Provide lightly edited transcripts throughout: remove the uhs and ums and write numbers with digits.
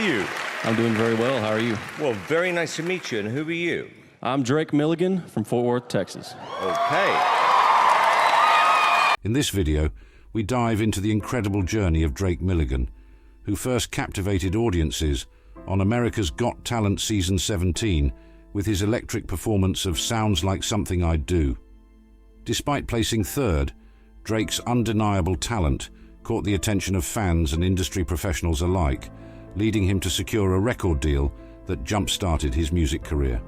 you? I'm doing very well. How are you? Well, very nice to meet you. And who are you? I'm Drake Milligan from Fort Worth, Texas. Okay. In this video, we dive into the incredible journey of Drake Milligan, who first captivated audiences on America's Got Talent Season 17 with his electric performance of Sounds Like Something I'd Do. Despite placing third, Drake's undeniable talent caught the attention of fans and industry professionals alike, leading him to secure a record deal that jump-started his music career.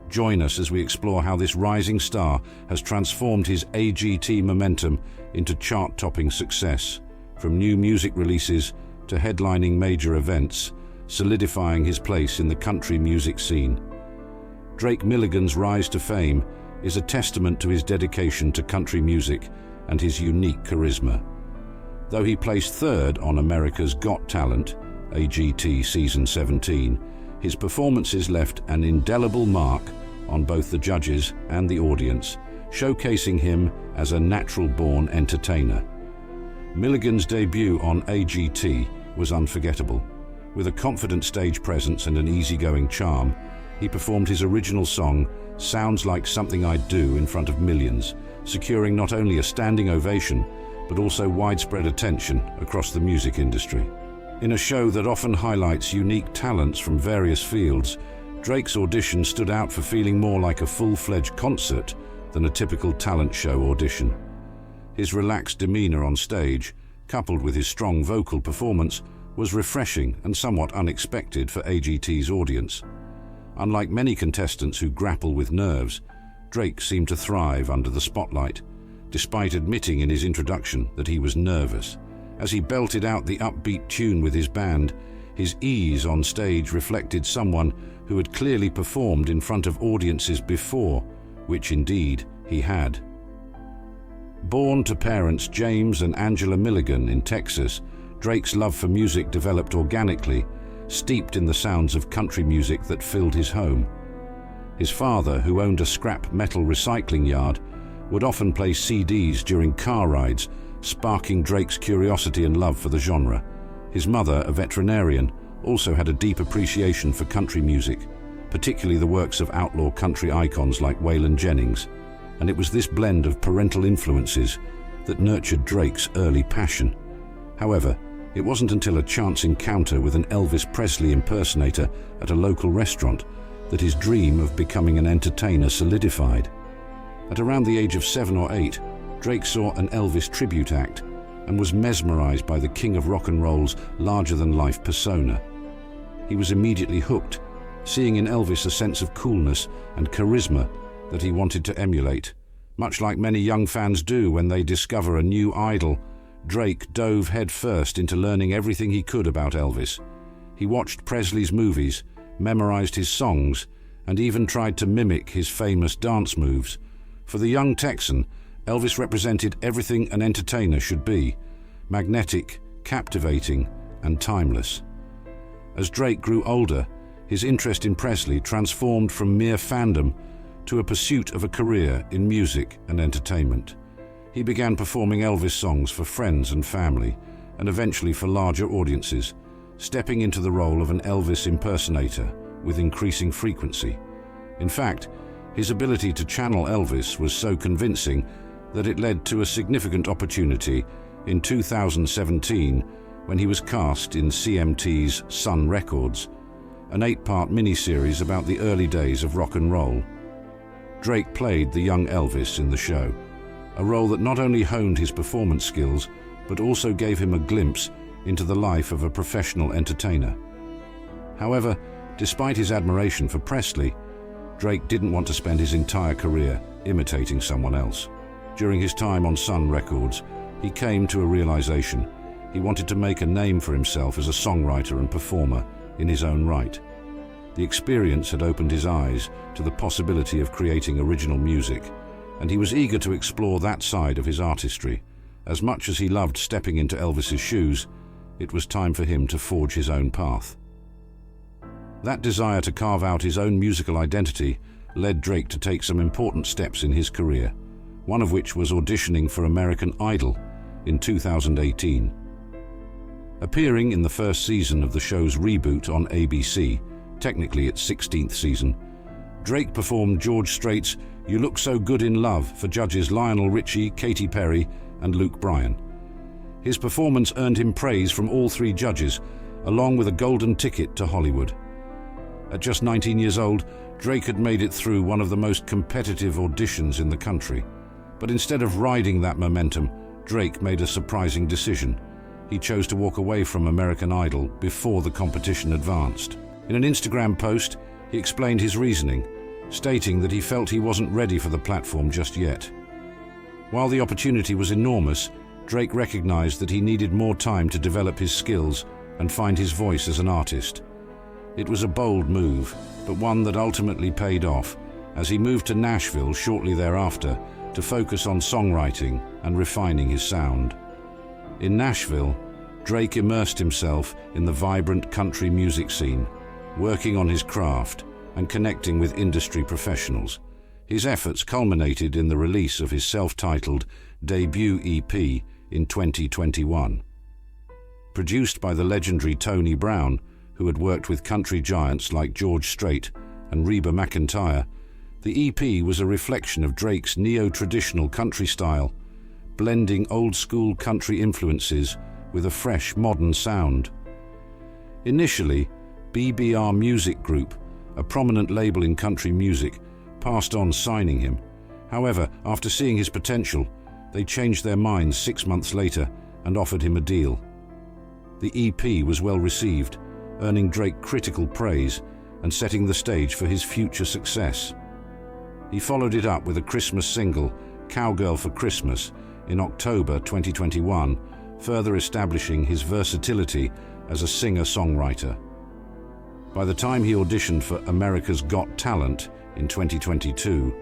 Join us as we explore how this rising star has transformed his AGT momentum into chart-topping success, from new music releases to headlining major events, solidifying his place in the country music scene. Drake Milligan's rise to fame is a testament to his dedication to country music and his unique charisma. Though he placed third on America's Got Talent, AGT Season 17, his performances left an indelible mark on both the judges and the audience, showcasing him as a natural-born entertainer. Milligan's debut on AGT was unforgettable. With a confident stage presence and an easygoing charm, he performed his original song, Sounds Like Something I'd Do, in front of millions, securing not only a standing ovation, but also widespread attention across the music industry. In a show that often highlights unique talents from various fields, Drake's audition stood out for feeling more like a full-fledged concert than a typical talent show audition. His relaxed demeanor on stage, coupled with his strong vocal performance, was refreshing and somewhat unexpected for AGT's audience. Unlike many contestants who grapple with nerves, Drake seemed to thrive under the spotlight, despite admitting in his introduction that he was nervous. As he belted out the upbeat tune with his band, his ease on stage reflected someone who had clearly performed in front of audiences before, which indeed he had. Born to parents James and Angela Milligan in Texas, Drake's love for music developed organically, steeped in the sounds of country music that filled his home. His father, who owned a scrap metal recycling yard, would often play CDs during car rides, sparking Drake's curiosity and love for the genre. His mother, a veterinarian, also had a deep appreciation for country music, particularly the works of outlaw country icons like Waylon Jennings, and it was this blend of parental influences that nurtured Drake's early passion. However, it wasn't until a chance encounter with an Elvis Presley impersonator at a local restaurant that his dream of becoming an entertainer solidified. At around the age of 7 or 8, Drake saw an Elvis tribute act and was mesmerized by the king of rock and roll's larger-than-life persona. He was immediately hooked, seeing in Elvis a sense of coolness and charisma that he wanted to emulate. Much like many young fans do when they discover a new idol, Drake dove headfirst into learning everything he could about Elvis. He watched Presley's movies, memorized his songs, and even tried to mimic his famous dance moves. For the young Texan, Elvis represented everything an entertainer should be: magnetic, captivating, and timeless. As Drake grew older, his interest in Presley transformed from mere fandom to a pursuit of a career in music and entertainment. He began performing Elvis songs for friends and family, and eventually for larger audiences, stepping into the role of an Elvis impersonator with increasing frequency. In fact, his ability to channel Elvis was so convincing that it led to a significant opportunity in 2017 when he was cast in CMT's Sun Records, an 8-part miniseries about the early days of rock and roll. Drake played the young Elvis in the show, a role that not only honed his performance skills, but also gave him a glimpse into the life of a professional entertainer. However, despite his admiration for Presley, Drake didn't want to spend his entire career imitating someone else. During his time on Sun Records, he came to a realization. He wanted to make a name for himself as a songwriter and performer in his own right. The experience had opened his eyes to the possibility of creating original music, and he was eager to explore that side of his artistry. As much as he loved stepping into Elvis's shoes, it was time for him to forge his own path. That desire to carve out his own musical identity led Drake to take some important steps in his career, one of which was auditioning for American Idol in 2018. Appearing in the first season of the show's reboot on ABC, technically its 16th season, Drake performed George Strait's "You Look So Good in Love" for judges Lionel Richie, Katy Perry, and Luke Bryan. His performance earned him praise from all three judges, along with a golden ticket to Hollywood. At just 19 years old, Drake had made it through one of the most competitive auditions in the country. But instead of riding that momentum, Drake made a surprising decision. He chose to walk away from American Idol before the competition advanced. In an Instagram post, he explained his reasoning, stating that he felt he wasn't ready for the platform just yet. While the opportunity was enormous, Drake recognized that he needed more time to develop his skills and find his voice as an artist. It was a bold move, but one that ultimately paid off, as he moved to Nashville shortly thereafter to focus on songwriting and refining his sound. In Nashville, Drake immersed himself in the vibrant country music scene, working on his craft and connecting with industry professionals. His efforts culminated in the release of his self-titled debut EP in 2021. Produced by the legendary Tony Brown, who had worked with country giants like George Strait and Reba McEntire, the EP was a reflection of Drake's neo-traditional country style, blending old-school country influences with a fresh, modern sound. Initially, BBR Music Group, a prominent label in country music, passed on signing him. However, after seeing his potential, they changed their minds 6 months later and offered him a deal. The EP was well received, earning Drake critical praise and setting the stage for his future success. He followed it up with a Christmas single, "Cowgirl for Christmas," in October 2021, further establishing his versatility as a singer-songwriter. By the time he auditioned for America's Got Talent in 2022,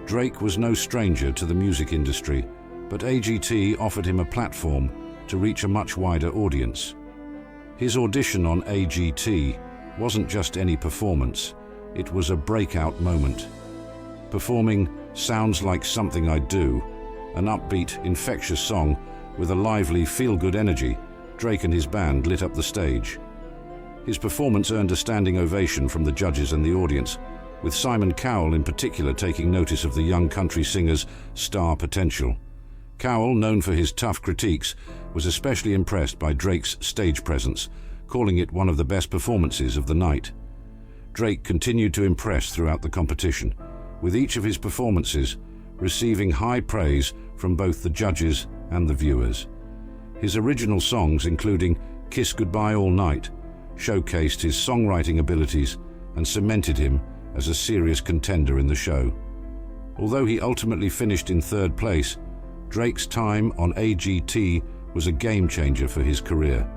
Drake was no stranger to the music industry, but AGT offered him a platform to reach a much wider audience. His audition on AGT wasn't just any performance, it was a breakout moment. Performing "Sounds Like Something I Do," an upbeat, infectious song with a lively, feel-good energy, Drake and his band lit up the stage. His performance earned a standing ovation from the judges and the audience, with Simon Cowell in particular taking notice of the young country singer's star potential. Cowell, known for his tough critiques, was especially impressed by Drake's stage presence, calling it one of the best performances of the night. Drake continued to impress throughout the competition, with each of his performances receiving high praise from both the judges and the viewers. His original songs, including "Kiss Goodbye All Night," showcased his songwriting abilities and cemented him as a serious contender in the show. Although he ultimately finished in third place, Drake's time on AGT was a game-changer for his career.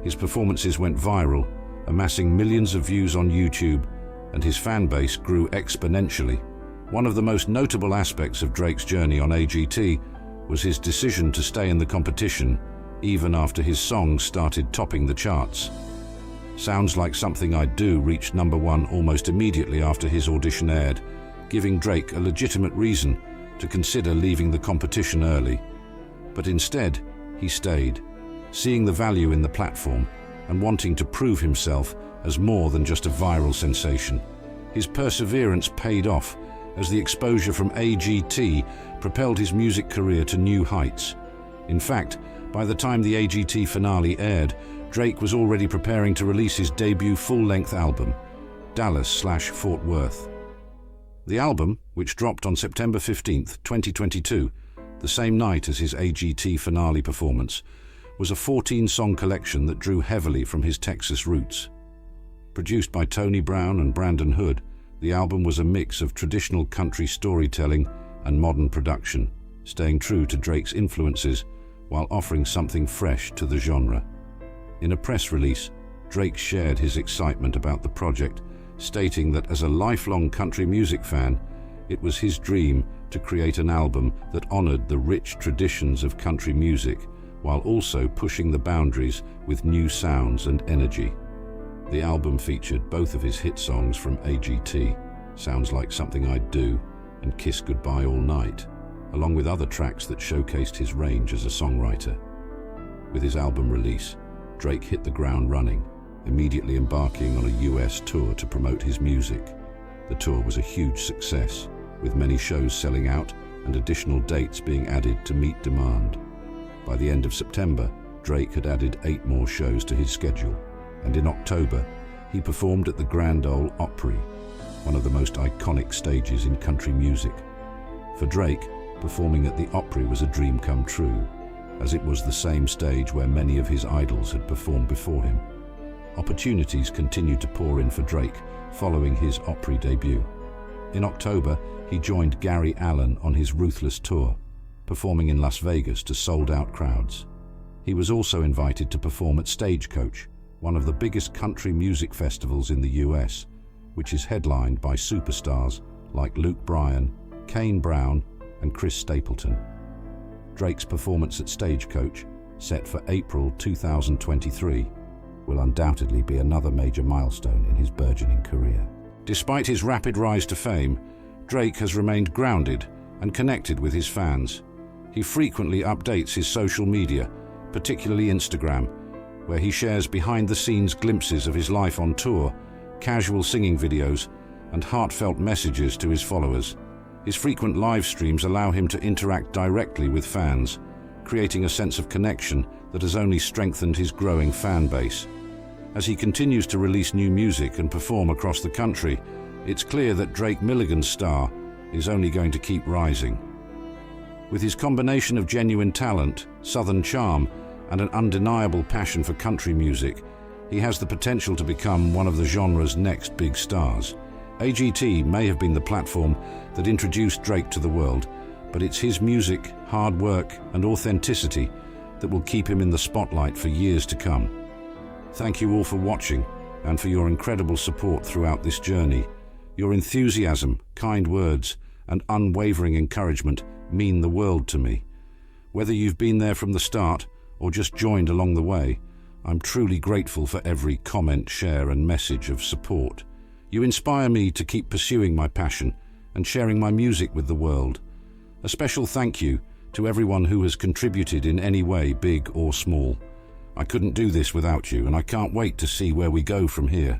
His performances went viral, amassing millions of views on YouTube, and his fan base grew exponentially. One of the most notable aspects of Drake's journey on AGT was his decision to stay in the competition even after his songs started topping the charts. "Sounds Like Something I Do" reached #1 almost immediately after his audition aired, giving Drake a legitimate reason to consider leaving the competition early. But instead, he stayed, seeing the value in the platform and wanting to prove himself as more than just a viral sensation. His perseverance paid off, as the exposure from AGT propelled his music career to new heights. In fact, by the time the AGT finale aired, Drake was already preparing to release his debut full-length album, Dallas/Fort Worth. The album, which dropped on September 15, 2022, the same night as his AGT finale performance, was a 14-song collection that drew heavily from his Texas roots. Produced by Tony Brown and Brandon Hood, the album was a mix of traditional country storytelling and modern production, staying true to Drake's influences while offering something fresh to the genre. In a press release, Drake shared his excitement about the project, stating that as a lifelong country music fan, it was his dream to create an album that honored the rich traditions of country music while also pushing the boundaries with new sounds and energy. The album featured both of his hit songs from AGT, "Sounds Like Something I Do" and "Kiss Goodbye All Night," along with other tracks that showcased his range as a songwriter. With his album release, Drake hit the ground running, immediately embarking on a US tour to promote his music. The tour was a huge success, with many shows selling out and additional dates being added to meet demand. By the end of September, Drake had added 8 more shows to his schedule, and in October, he performed at the Grand Ole Opry, one of the most iconic stages in country music. For Drake, performing at the Opry was a dream come true, as it was the same stage where many of his idols had performed before him. Opportunities continued to pour in for Drake following his Opry debut. In October, he joined Gary Allan on his Ruthless tour, performing in Las Vegas to sold-out crowds. He was also invited to perform at Stagecoach, one of the biggest country music festivals in the US, which is headlined by superstars like Luke Bryan, Kane Brown, and Chris Stapleton. Drake's performance at Stagecoach, set for April 2023, will undoubtedly be another major milestone in his burgeoning career. Despite his rapid rise to fame, Drake has remained grounded and connected with his fans. He frequently updates his social media, particularly Instagram, where he shares behind-the-scenes glimpses of his life on tour, casual singing videos, and heartfelt messages to his followers. His frequent live streams allow him to interact directly with fans, creating a sense of connection that has only strengthened his growing fan base. As he continues to release new music and perform across the country, it's clear that Drake Milligan's star is only going to keep rising. With his combination of genuine talent, southern charm, and an undeniable passion for country music, he has the potential to become one of the genre's next big stars. AGT may have been the platform that introduced Drake to the world, but it's his music, hard work, and authenticity that will keep him in the spotlight for years to come. Thank you all for watching and for your incredible support throughout this journey. Your enthusiasm, kind words, and unwavering encouragement mean the world to me. Whether you've been there from the start or just joined along the way, I'm truly grateful for every comment, share, and message of support. You inspire me to keep pursuing my passion and sharing my music with the world. A special thank you to everyone who has contributed in any way, big or small. I couldn't do this without you, and I can't wait to see where we go from here.